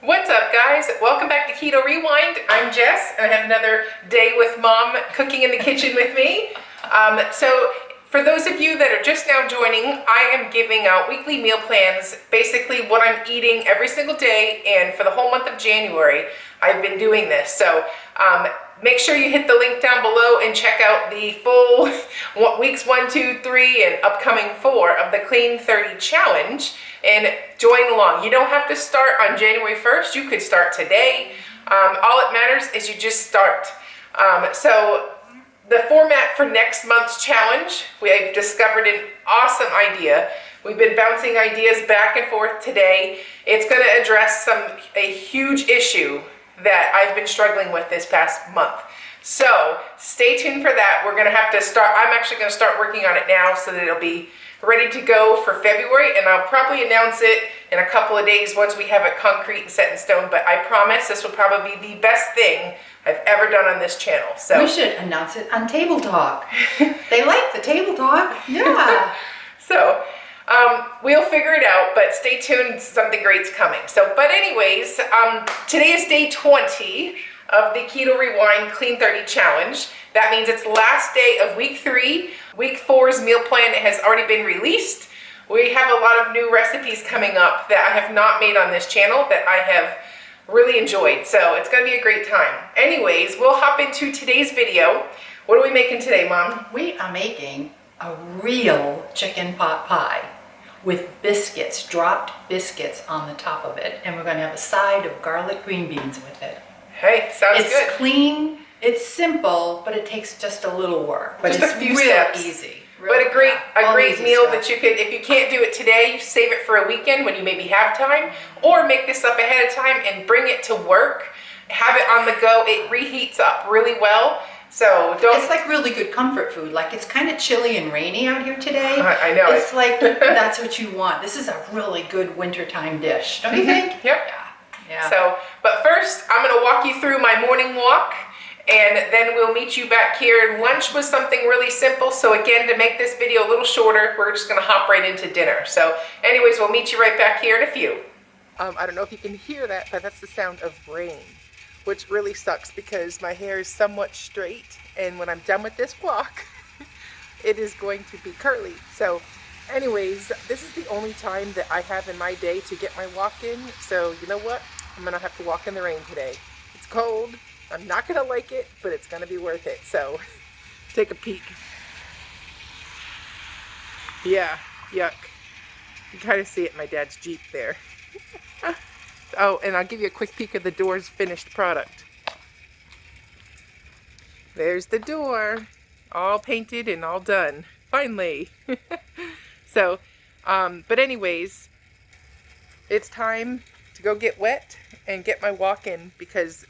What's up, guys? Welcome back to Keto Rewind. I'm Jess, and I have another day with Mom cooking in the kitchen with me. So for those of you that are just now joining, I am giving out weekly meal plans, basically what I'm eating every single day, and for the whole month of January, I've been doing this. So make sure you hit the link down below and check out the full weeks 1, 2, 3, and upcoming 4 of the Clean 30 Challenge and join along. You don't have to start on January 1st. You could start today. All it matters is you just start. So the format for next month's challenge, we have discovered an awesome idea. We've been bouncing ideas back and forth today. It's going to address a huge issue that I've been struggling with this past month. So stay tuned for that. We're going to have to start. I'm actually going to start working on it now so that it'll be ready to go for February, and I'll probably announce it in a couple of days once we have it concrete and set in stone. But I promise this will probably be the best thing I've ever done on this channel. So we should announce it on Table Talk. They like the Table Talk. Yeah. So we'll figure it out, but stay tuned. Something great's coming. So, but anyways, today is day 20 of the Keto Rewind Clean 30 Challenge. That means it's the last day of week 3. Week 4's meal plan has already been released. We have a lot of new recipes coming up that I have not made on this channel that I have really enjoyed. So it's going to be a great time. Anyways, we'll hop into today's video. What are we making today, Mom? We are making a real chicken pot pie with biscuits, dropped biscuits on the top of it. And we're going to have a side of garlic green beans with it. Hey, sounds good. It's clean, it's simple, but it takes just a little work. But just it's a few real steps. Easy. But a great meal stuff. that you could, if you can't do it today, you save it for a weekend when you maybe have time, or make this up ahead of time and bring it to work. Have it on the go. It reheats up really well. So don't. It's like really good comfort food. Like it's kind of chilly and rainy out here today. I know. It's like that's what you want. This is a really good wintertime dish, don't you think? Yep. Yeah. So, but first, I'm going to walk you through my morning walk, and then we'll meet you back here. Lunch was something really simple. So again, to make this video a little shorter, we're just going to hop right into dinner. So anyways, we'll meet you right back here in a few. I don't know if you can hear that, but that's the sound of rain, which really sucks because my hair is somewhat straight. And when I'm done with this walk, it is going to be curly. So anyways, this is the only time that I have in my day to get my walk in. So you know what? I'm going to have to walk in the rain today. It's cold. I'm not going to like it, but it's going to be worth it. So take a peek. Yeah, yuck. You kind of see it in my dad's Jeep there. Oh, and I'll give you a quick peek of the door's finished product. There's the door, all painted and all done. Finally. So, but anyways, it's time to go get wet and get my walk in because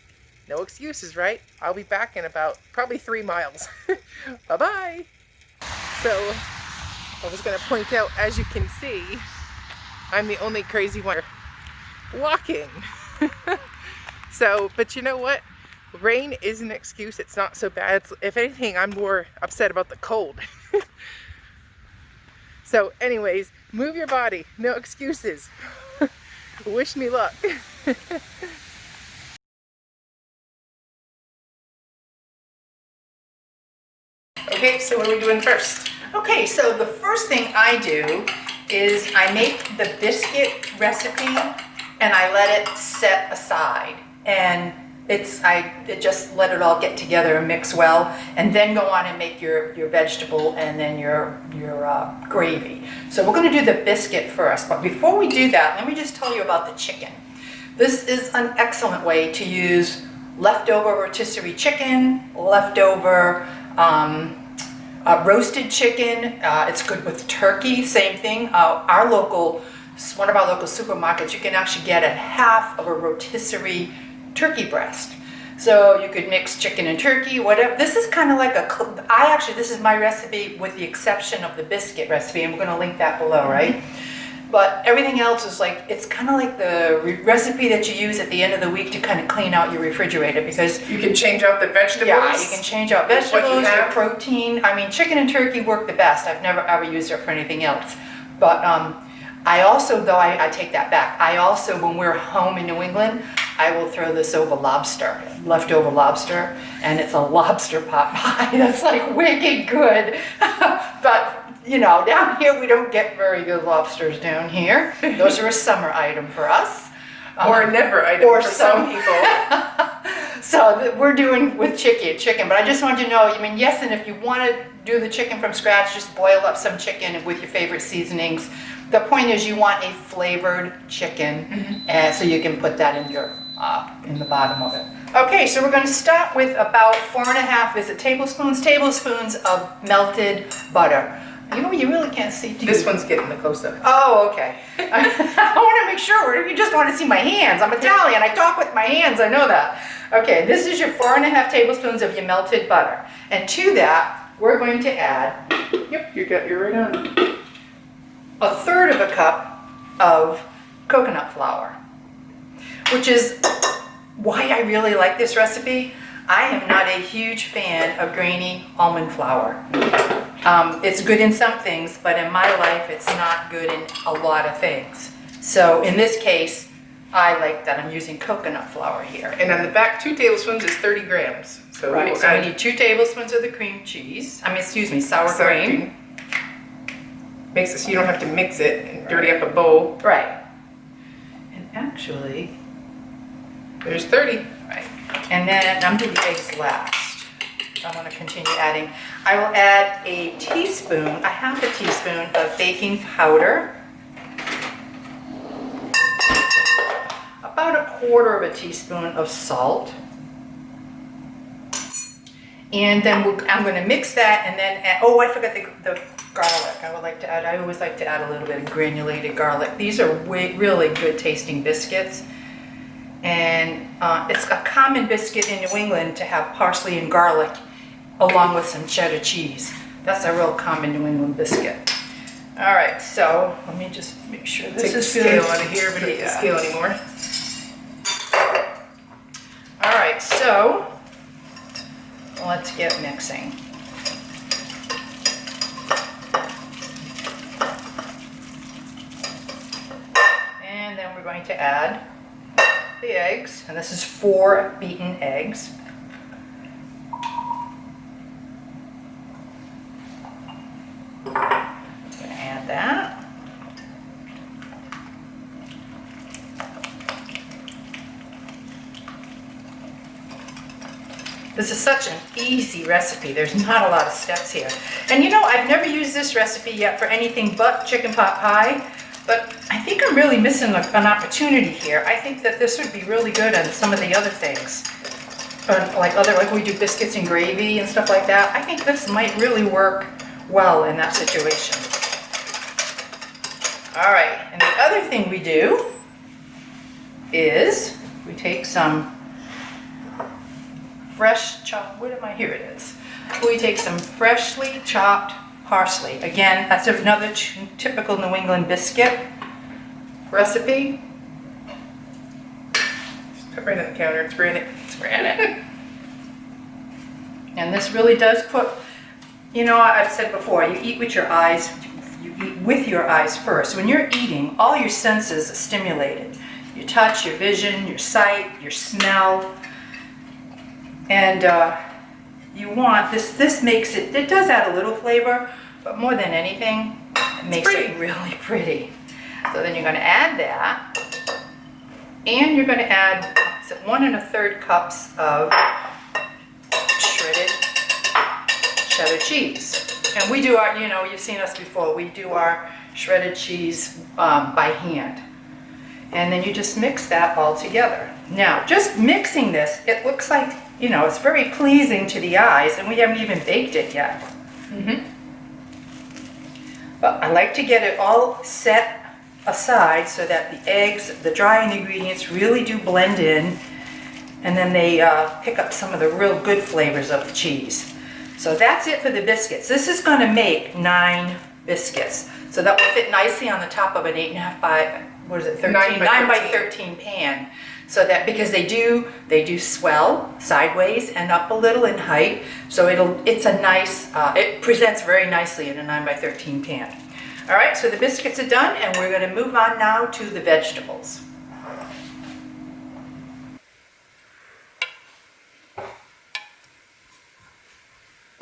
no excuses, right? I'll be back in about probably 3 miles. Bye-bye. So I was going to point out, as you can see, I'm the only crazy one walking. So, but you know what? Rain is an excuse. It's not so bad. If anything, I'm more upset about the cold. So anyways, move your body. No excuses. Wish me luck. Okay, so what are we doing first? Okay, so the first thing I do is I make the biscuit recipe and I let it set aside. And I just let it all get together and mix well, and then go on and make your vegetable and then your gravy. So we're going to do the biscuit first, but before we do that, let me just tell you about the chicken. This is an excellent way to use leftover rotisserie chicken, leftover roasted chicken. It's good with turkey, same thing. One of our local supermarkets, you can actually get a half of a rotisserie turkey breast. So you could mix chicken and turkey, whatever. This is kind of like this is my recipe with the exception of the biscuit recipe, and we're going to link that below, right? But everything else is like, it's kind of like the recipe that you use at the end of the week to kind of clean out your refrigerator, because you can change out the vegetables. Yeah, you can change out vegetables, your protein. I mean, chicken and turkey work the best. I've never ever used it for anything else. But I also, though I take that back, I also, when we're home in New England, I will throw this over lobster, leftover lobster, and it's a lobster pot pie that's like wicked good. But, you know, down here we don't get very good lobsters down here. Those are a summer item for us. Or a never item for some people. So we're doing with chicken, but I just wanted to know, I mean, yes, and if you want to do the chicken from scratch, just boil up some chicken with your favorite seasonings. The point is you want a flavored chicken, and so you can put that in your in the bottom of it. Okay, so we're going to start with about 4.5 tablespoons of melted butter. You know, you really can't see. This one's getting the close-up. Oh, okay. I want to make sure. You just want to see my hands. I'm Italian. I talk with my hands. I know that. Okay, this is your 4.5 tablespoons of your melted butter. And to that, we're going to add, Yep, you're right on. 1/3 cup of coconut flour, which is why I really like this recipe. I am not a huge fan of grainy almond flour. It's good in some things, but in my life, it's not good in a lot of things. So in this case, I like that I'm using coconut flour here. And on the back, 2 tablespoons is 30 grams. So Right, we'll so we add need 2 tablespoons of the cream cheese. Sour cream. Makes it so you don't have to mix it and dirty up a bowl. Right. And actually, There's 30. right. And then I'm doing the eggs last. I want to continue adding. I will add a half a teaspoon of baking powder. About 1/4 teaspoon of salt. And then I'm going to mix that and then add, oh, I forgot the garlic. I always like to add a little bit of granulated garlic. These are really good tasting biscuits. And it's a common biscuit in New England to have parsley and garlic along with some cheddar cheese. That's a real common New England biscuit. All right, so let me just make sure this Take the is scale good. out of here, we don't need the scale anymore. All right, so let's get mixing. And then we're going to add the eggs, and this is 4 beaten eggs. I'm going to add that. This is such an easy recipe. There's not a lot of steps here. And you know, I've never used this recipe yet for anything but chicken pot pie, but I think I'm really missing an opportunity here. I think that this would be really good on some of the other things. Like we do biscuits and gravy and stuff like that. I think this might really work well in that situation. All right, and the other thing we do is we take some fresh chopped, here it is. We take some freshly chopped parsley. Again, that's another typical New England biscuit recipe. Just put right on the counter, it's granite. And this really does put, you know, I've said before, you eat with your eyes, you eat with your eyes first. When you're eating, all your senses are stimulated. Your touch, your vision, your sight, your smell. And you want, this makes it does add a little flavor, but more than anything, it makes it really pretty. So then you're going to add that, and you're going to add 1 1/3 cups of shredded cheddar cheese. And we do our, you know, you've seen us before, we do our shredded cheese by hand. And then you just mix that all together. Now, just mixing this, it looks like, you know, it's very pleasing to the eyes, and we haven't even baked it yet. But I like to get it all set aside so that the eggs, the dry ingredients really do blend in, and then they pick up some of the real good flavors of the cheese. So that's it for the biscuits. This is going to make 9 biscuits. So that will fit nicely on the top of an 8.5 by, 13? 9 by 13 pan. So that, because they do swell sideways and up a little in height, so it's a nice, it presents very nicely in a 9 by 13 pan. All right, so the biscuits are done, and we're gonna move on now to the vegetables.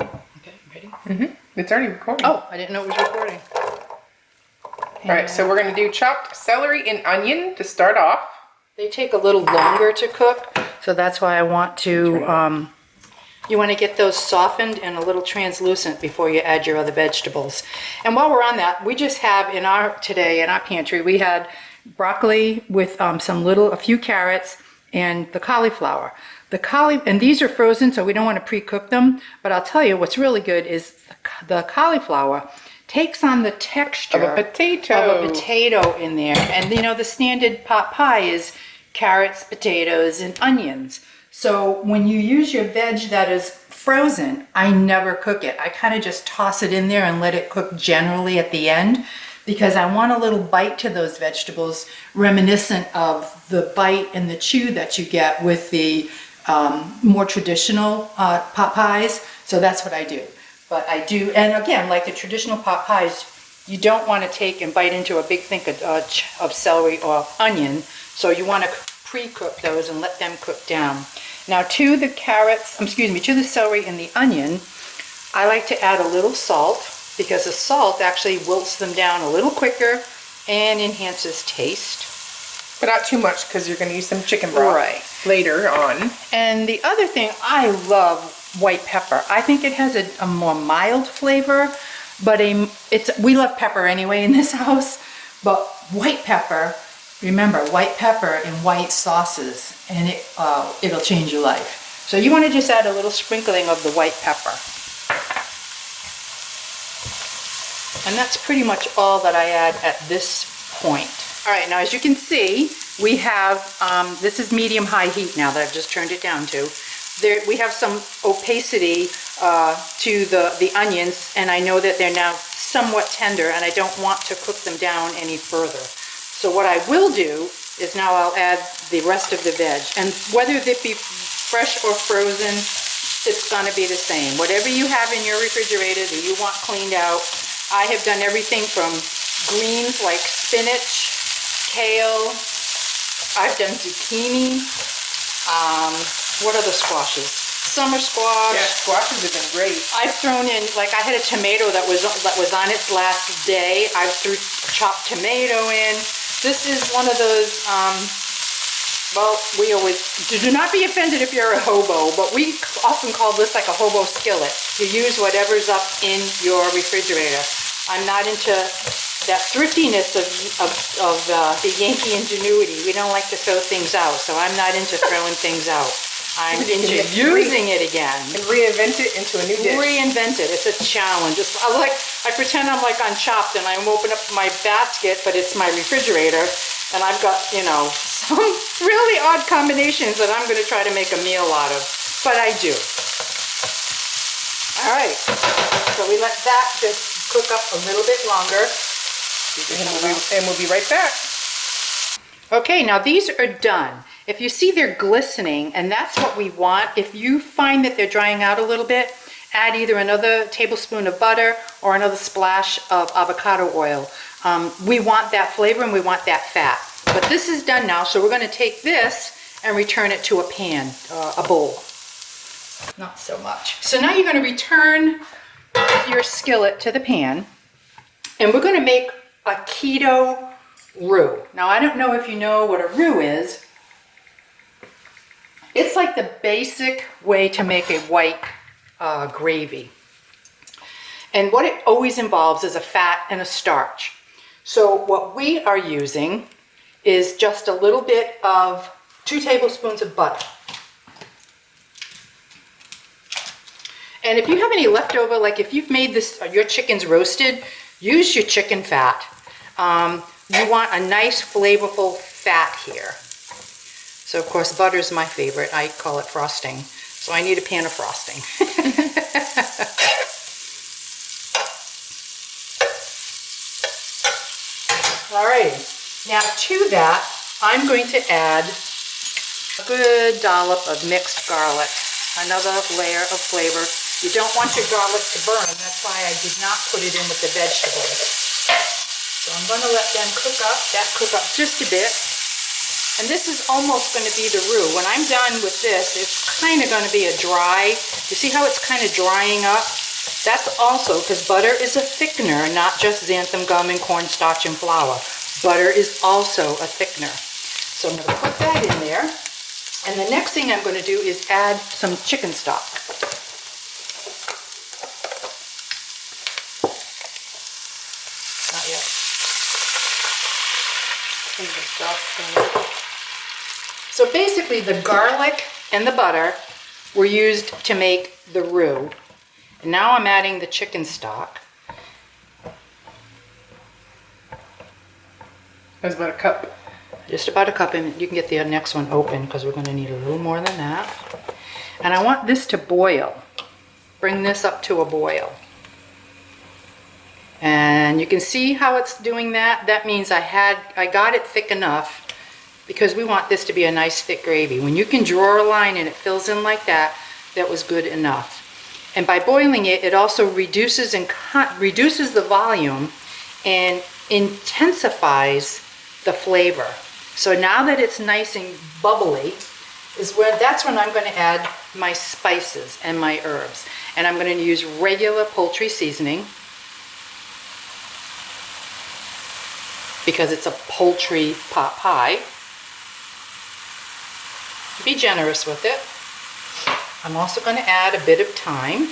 Okay, ready? It's already recording. Oh, I didn't know it was recording. All right, so we're gonna do chopped celery and onion to start off. They take a little longer to cook, so that's why I want to, you want to get those softened and a little translucent before you add your other vegetables. And while we're on that, we just have today in our pantry, we had broccoli with a few carrots and the cauliflower. And these are frozen, so we don't want to pre-cook them, but I'll tell you what's really good is the cauliflower takes on the texture Of a potato in there. And you know, the standard pot pie is carrots, potatoes, and onions. So when you use your veg that is frozen, I never cook it. I kind of just toss it in there and let it cook generally at the end, because I want a little bite to those vegetables reminiscent of the bite and the chew that you get with the more traditional pot pies. So that's what I do. But I do, and again, like the traditional pot pies, you don't want to take and bite into a big thing of celery or onion. So you want to pre-cook those and let them cook down. Now to the celery and the onion, I like to add a little salt, because the salt actually wilts them down a little quicker and enhances taste. But not too much, because you're gonna use some chicken broth later on. And the other thing, I love white pepper. I think it has a more mild flavor, but we love pepper anyway in this house. But white pepper, remember, white pepper in white sauces, and it'll change your life. So you want to just add a little sprinkling of the white pepper. And that's pretty much all that I add at this point. All right, now as you can see, we have, this is medium-high heat now that I've just turned it down to. We have some opacity to the onions, and I know that they're now somewhat tender, and I don't want to cook them down any further. So what I will do is now I'll add the rest of the veg, and whether it be fresh or frozen, it's gonna be the same. Whatever you have in your refrigerator that you want cleaned out, I have done everything from greens like spinach, kale, I've done zucchini, what other squashes? Summer squash. Yeah, squashes have been great. I've thrown in, like I had a tomato that was on its last day. I've threw chopped tomato in. This is one of those, well, we always, do not be offended if you're a hobo, but we often call this like a hobo skillet. You use whatever's up in your refrigerator. I'm not into that thriftiness of the Yankee ingenuity. We don't like to throw things out, so I'm not into throwing things out. I'm into using it again. And reinvent it into a new dish. Reinvent it. It's a challenge. I pretend I'm like on Chopped and I open up my basket, but it's my refrigerator, and I've got, you know, some really odd combinations that I'm going to try to make a meal out of. But I do. All right. So we let that just cook up a little bit longer. And we'll be right back. Okay, now these are done. If you see they're glistening, and that's what we want, if you find that they're drying out a little bit, add either another tablespoon of butter or another splash of avocado oil. We want that flavor and we want that fat. But this is done now, so we're going to take this and return it to a pan, a bowl. Not so much. So now you're going to return your skillet to the pan, and we're going to make a keto roux. Now I don't know if you know what a roux is. It's like the basic way to make a white gravy. And what it always involves is a fat and a starch. So what we are using is just a little bit of 2 tablespoons of butter. And if you have any leftover, like if you've made this, your chicken's roasted, use your chicken fat. You want a nice flavorful fat here. So of course butter's my favorite. I call it frosting. So I need a pan of frosting. Alrighty. Now to that, I'm going to add a good dollop of mixed garlic. Another layer of flavor. You don't want your garlic to burn. That's why I did not put it in with the vegetables. So I'm going to let them cook up, just a bit. And this is almost going to be the roux. When I'm done with this, it's kind of going to be a dry. You see how it's kind of drying up? That's also because butter is a thickener, not just xanthan gum and cornstarch and flour. Butter is also a thickener. So I'm going to put that in there. And the next thing I'm going to do is add some chicken stock. Not yet. So basically the garlic and the butter were used to make the roux. And now I'm adding the chicken stock. That's about a cup. Just about a cup, and you can get the next one open because we're going to need a little more than that. And I want this to boil. Bring this up to a boil. And you can see how it's doing that. That means I got it thick enough because we want this to be a nice thick gravy. When you can draw a line and it fills in like that, that was good enough. And by boiling it, it also reduces the volume and intensifies the flavor. So now that it's nice and bubbly, that's when I'm going to add my spices and my herbs. And I'm going to use regular poultry seasoning because it's a poultry pot pie. Be generous with it. I'm also going to add a bit of thyme.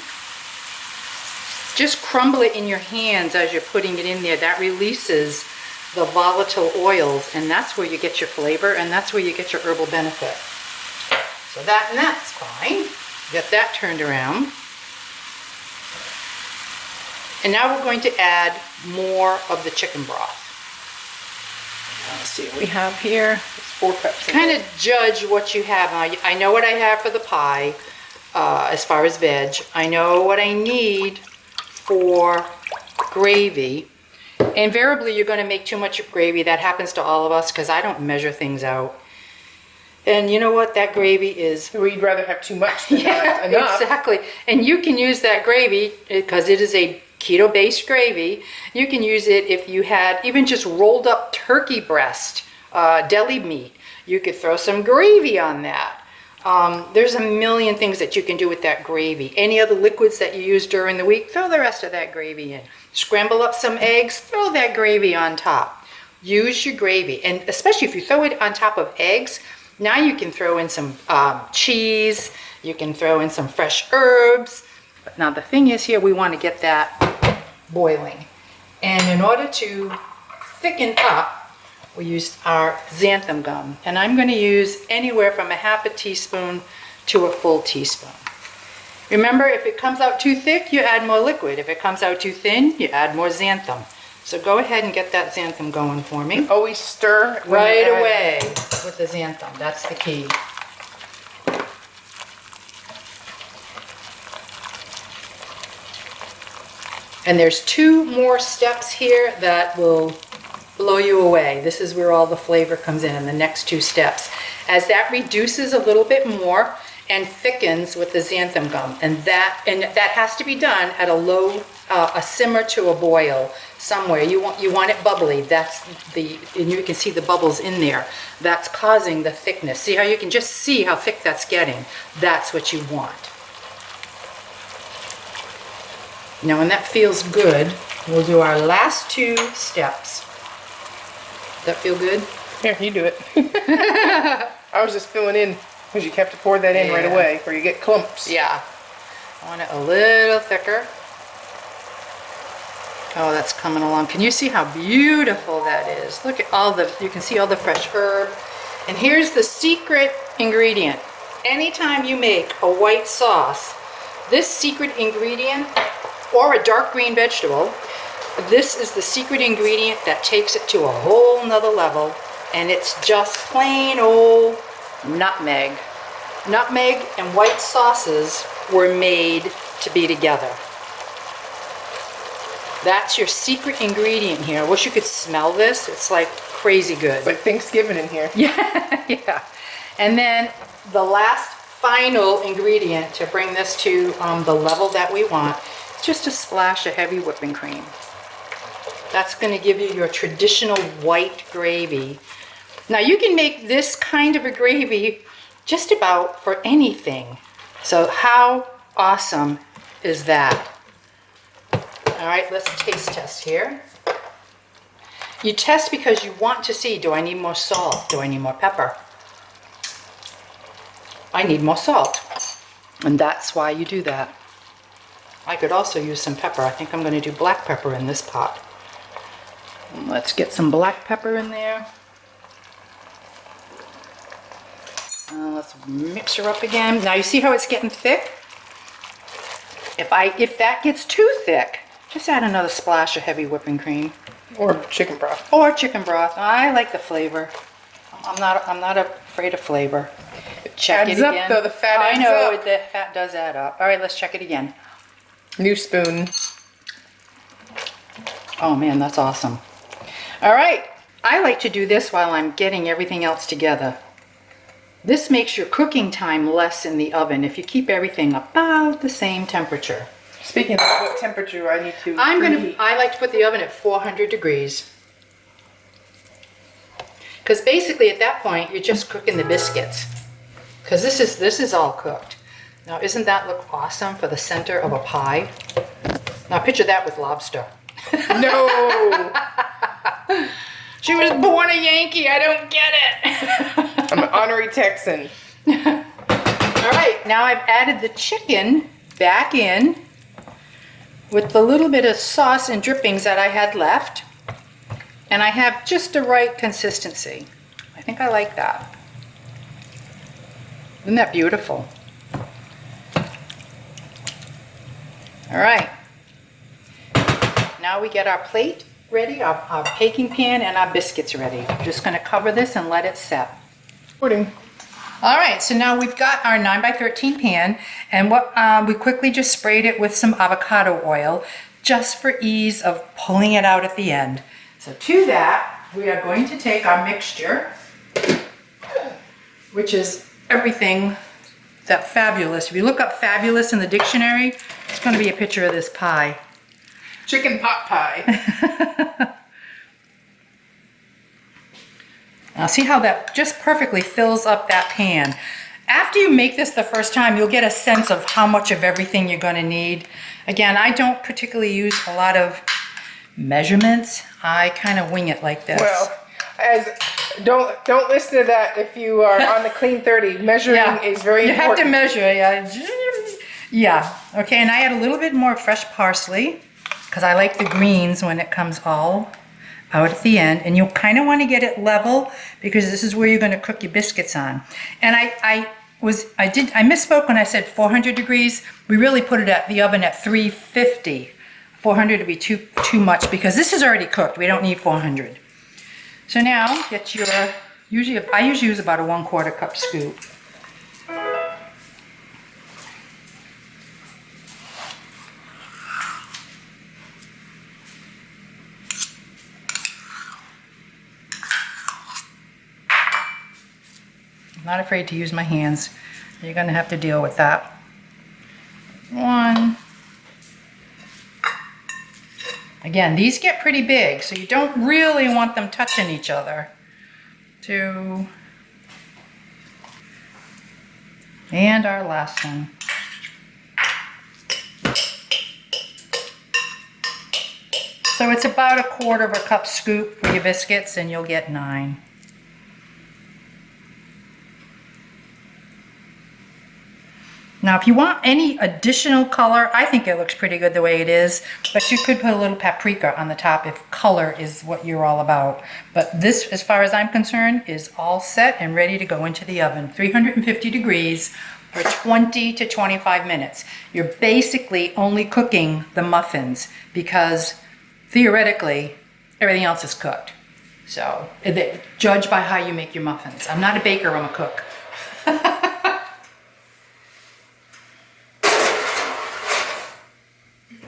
Just crumble it in your hands as you're putting it in there. That releases the volatile oils, and that's where you get your flavor, and that's where you get your herbal benefit. So that's fine. Get that turned around. And now we're going to add more of the chicken broth. Let's see what we have here. It's 4 cups. Kind of judge what you have. I know what I have for the pie as far as veg. I know what I need for gravy. Invariably, you're going to make too much gravy. That happens to all of us because I don't measure things out. And you know what? That gravy is... We'd rather have too much than not enough. Exactly. And you can use that gravy because it is a keto-based gravy. You can use it if you had even just rolled up turkey breast, deli meat. You could throw some gravy on that. There's a million things that you can do with that gravy. Any other liquids that you use during the week, throw the rest of that gravy in. Scramble up some eggs, throw that gravy on top. Use your gravy. And especially if you throw it on top of eggs, now you can throw in some cheese. You can throw in some fresh herbs. But now the thing is here, we want to get that boiling. And in order to thicken up, we use our xanthan gum. And I'm going to use anywhere from a half a teaspoon to a full teaspoon. Remember, if it comes out too thick, you add more liquid. If it comes out too thin, you add more xanthan. So go ahead and get that xanthan going for me. Always stir right away with the xanthan. That's the key. And there's 2 more steps here that will blow you away. This is where all the flavor comes in the next 2 steps. As that reduces a little bit more and thickens with the xanthan gum, and that has to be done at a low, a simmer to a boil somewhere. You want it bubbly. And you can see the bubbles in there. That's causing the thickness. See how you can just see how thick that's getting? That's what you want. Now when that feels good, we'll do our last 2 steps. Does that feel good? Here, you do it. I was just filling in because you have to pour that in right away or you get clumps. Yeah. I want it a little thicker. Oh, that's coming along. Can you see how beautiful that is? Look at you can see all the fresh herb. And here's the secret ingredient. Anytime you make a white sauce, this secret ingredient, or a dark green vegetable, this is the secret ingredient that takes it to a whole nother level, and it's just plain old nutmeg. Nutmeg and white sauces were made to be together. That's your secret ingredient here. I wish you could smell this. It's like crazy good. It's like Thanksgiving in here. Yeah, yeah. And then the last final ingredient to bring this to the level that we want, just a splash of heavy whipping cream. That's going to give you your traditional white gravy. Now you can make this kind of a gravy just about for anything. So how awesome is that? All right, let's taste test here. You test because you want to see, do I need more salt? Do I need more pepper? I need more salt. And that's why you do that. I could also use some pepper. I think I'm going to do black pepper in this pot. Let's get some black pepper in there. Let's mix her up again. Now you see how it's getting thick? If that gets too thick, just add another splash of heavy whipping cream. Or chicken broth. Or chicken broth. I like the flavor. I'm not afraid of flavor. Check Adds it up, again. though. The fat adds I know, up. the fat does add up. All right, let's check it again. New spoon. Oh man, that's awesome. All right, I like to do this while I'm getting everything else together. This makes your cooking time less in the oven if you keep everything about the same temperature. Speaking of what temperature I need to I like to put the oven at 400 degrees. Because basically at that point, you're just cooking the biscuits. Because this is all cooked. Now, isn't that look awesome for the center of a pie? Now, picture that with lobster. No! She was born a Yankee. I don't get it. I'm an honorary Texan. All right, now I've added the chicken back in with the little bit of sauce and drippings that I had left. And I have just the right consistency. I think I like that. Isn't that beautiful? All right. Now we get our plate ready, our baking pan, and our biscuits ready. I'm just going to cover this and let it set. Pudding. All right, so now we've got our 9x13 pan, and what we quickly just sprayed it with some avocado oil, just for ease of pulling it out at the end. So to that, we are going to take our mixture, which is everything that fabulous. If you look up fabulous in the dictionary, it's going to be a picture of this pie. Chicken pot pie. Now see how that just perfectly fills up that pan. After you make this the first time, you'll get a sense of how much of everything you're going to need. Again, I don't particularly use a lot of measurements. I kind of wing it like this. Well, don't listen to that if you are on the clean 30. Measuring is very important. You have to measure, yeah. Yeah, okay, and I add a little bit more fresh parsley because I like the greens when it comes all out at the end, and you'll kind of want to get it level because this is where you're going to cook your biscuits on. And I misspoke when I said 400 degrees. We really put it at the oven at 350. 400 would be too much because this is already cooked. We don't need 400. So now get your, I usually use about a 1/4 cup scoop. I'm not afraid to use my hands. You're going to have to deal with that. 1. Again, these get pretty big, so you don't really want them touching each other. 2. And our last one. So it's about a 1/4 cup scoop for your biscuits, and you'll get 9. Now, if you want any additional color, I think it looks pretty good the way it is, but you could put a little paprika on the top if color is what you're all about. But this, as far as I'm concerned, is all set and ready to go into the oven. 350 degrees for 20 to 25 minutes. You're basically only cooking the muffins because theoretically, everything else is cooked. So, judge by how you make your muffins. I'm not a baker, I'm a cook.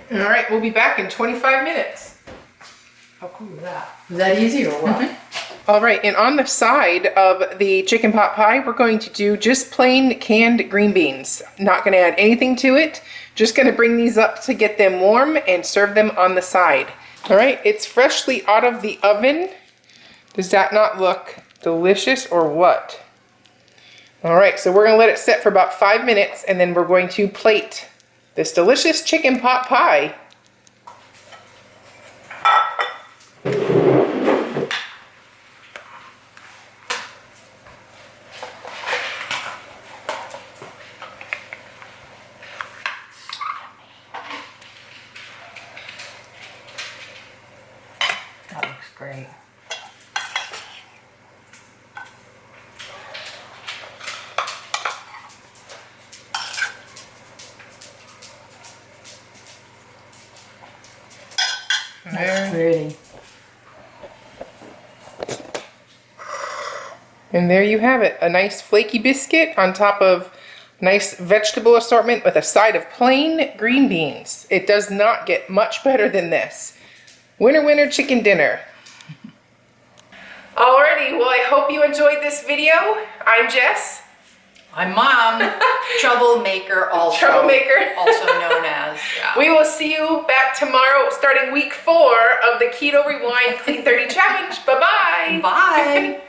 All right, we'll be back in 25 minutes. How cool is that? Is that easy or what? Mm-hmm. All right, and on the side of the chicken pot pie, we're going to do just plain canned green beans. Not going to add anything to it. Just going to bring these up to get them warm and serve them on the side. All right, it's freshly out of the oven. Does that not look delicious or what? All right, so we're gonna let it set for about 5 minutes and then we're going to plate this delicious chicken pot pie. That looks great. That's pretty. And there you have it, a nice flaky biscuit on top of nice vegetable assortment with a side of plain green beans. It does not get much better than this. Winner, winner, chicken dinner. Alrighty, well I hope you enjoyed this video. I'm Jess. I'm Mom. Troublemaker also. Troublemaker. Also known as. Yeah. We will see you back tomorrow starting week 4 of the Keto Rewind Clean 30 Challenge. Bye-bye. Bye.